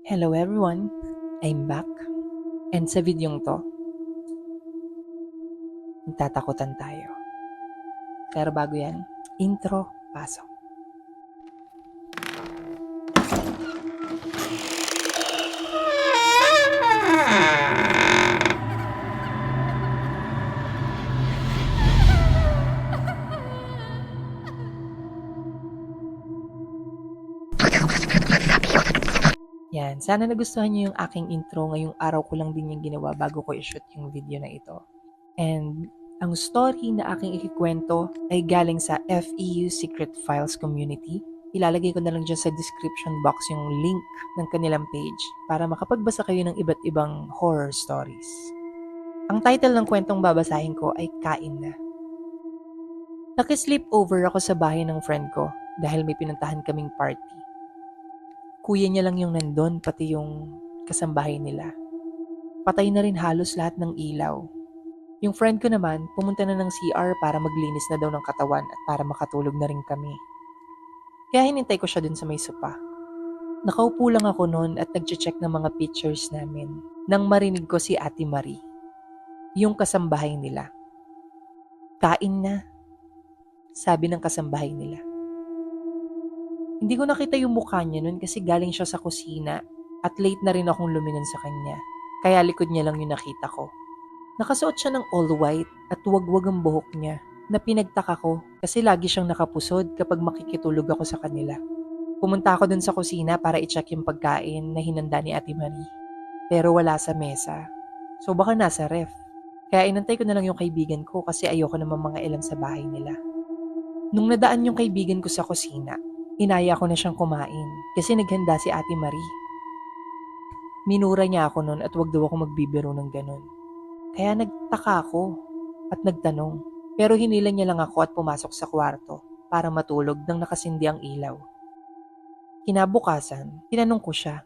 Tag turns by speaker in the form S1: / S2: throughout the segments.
S1: Hello everyone, I'm back. And sa videong to, magtatakutan tayo. Pero bago yan, intro, pasok. Yan, sana nagustuhan niyo yung aking intro. Ngayong araw ko lang din yung ginawa bago ko i-shoot yung video na ito. And ang story na aking ikikwento ay galing sa FEU Secret Files Community. Ilalagay ko na lang dyan sa description box yung link ng kanilang page para makapagbasa kayo ng iba't ibang horror stories. Ang title ng kwentong babasahin ko ay Kain Na. Nakisleep over ako sa bahay ng friend ko dahil may pinuntahan kaming party. Kuya niya lang yung nandun, pati yung kasambahay nila. Patay na rin halos lahat ng ilaw. Yung friend ko naman, pumunta na ng CR para maglinis na daw ng katawan at para makatulog na rin kami. Kaya hinintay ko siya dun sa may sopa. Nakaupo lang ako noon at nagche-check ng mga pictures namin nang marinig ko si Ate Marie, yung kasambahay nila. Kain na, sabi ng kasambahay nila. Hindi ko nakita yung mukha niya nun kasi galing siya sa kusina at late na rin akong lumingon sa kanya. Kaya likod niya lang yung nakita ko. Nakasuot siya ng all white at wagwag ang buhok niya na pinagtaka ko kasi lagi siyang nakapusod kapag makikitulog ako sa kanila. Pumunta ako dun sa kusina para i-check yung pagkain na hinanda ni Ate Marie. Pero wala sa mesa. So baka nasa ref. Kaya inantay ko na lang yung kaibigan ko kasi ayoko naman mga ilan sa bahay nila. Nung nadaan yung kaibigan ko sa kusina, inaya ko na siyang kumain kasi naghanda si Ate Marie. Minura niya ako noon at wag daw ako magbibiro ng ganun. Kaya nagtaka ako at nagtanong. Pero hinila niya lang ako at pumasok sa kwarto para matulog nang nakasindi ang ilaw. Kinabukasan, tinanong ko siya.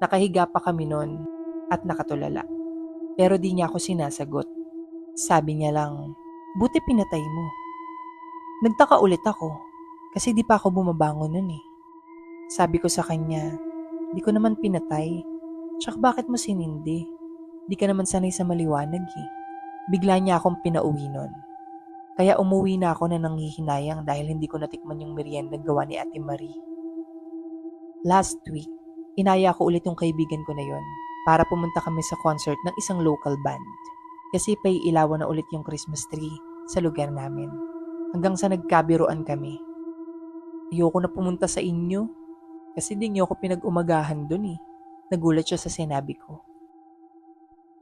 S1: Nakahiga pa kami noon at nakatulala. Pero di niya ako sinasagot. Sabi niya lang, buti pinatay mo. Nagtaka ulit ako kasi di pa ako bumabangon nun eh. Sabi ko sa kanya, di ko naman pinatay. Tsaka bakit mo sinindi? Di ka naman sanay sa maliwanag eh. Bigla niya akong pinauwi nun. Kaya umuwi na ako na nanghihinayang dahil hindi ko natikman yung merienda gawa ni Ate Marie. Last week, inaya ko ulit yung kaibigan ko na yon para pumunta kami sa concert ng isang local band. Kasi paiilawan na ulit yung Christmas tree sa lugar namin. Hanggang sa nagkabiruan kami. Ayoko na pumunta sa inyo kasi di niyo ako pinag-umagahan dun eh. Nagulat siya sa sinabi ko.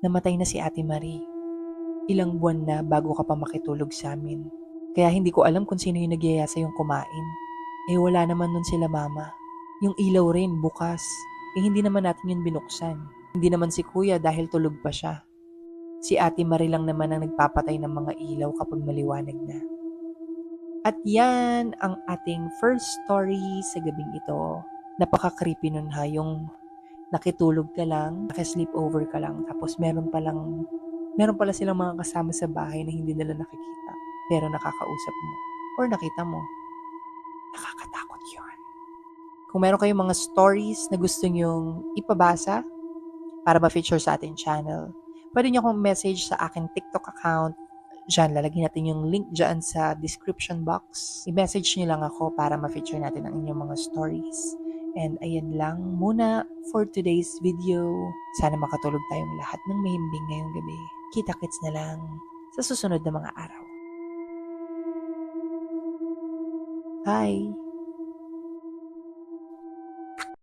S1: Namatay na si Ate Marie. Ilang buwan na bago ka pa makitulog sa amin. Kaya hindi ko alam kung sino yung nagyaya sa yung kumain. Eh wala naman nun sila mama. Yung ilaw rin bukas. Eh hindi naman natin yun binuksan. Hindi naman si kuya dahil tulog pa siya. Si Ate Marie lang naman ang nagpapatay ng mga ilaw kapag maliwanag na. At yan ang ating first story sa gabing ito. Napaka-creepy nun ha, yung nakitulog ka lang, nakasleepover ka lang, tapos meron pala silang mga kasama sa bahay na hindi nila nakikita, pero nakakausap mo, or nakita mo. Nakakatakot yun. Kung meron kayong mga stories na gusto nyong ipabasa para ma-feature sa ating channel, pwede nyo akong message sa aking TikTok account. Diyan, lalagyan natin yung link dyan sa description box. I-message nyo lang ako para ma-feature natin ang inyong mga stories. And ayan lang muna for today's video. Sana makatulog tayong lahat ng mahimbing ngayong gabi. Kita-kits na lang sa susunod na mga araw. Bye!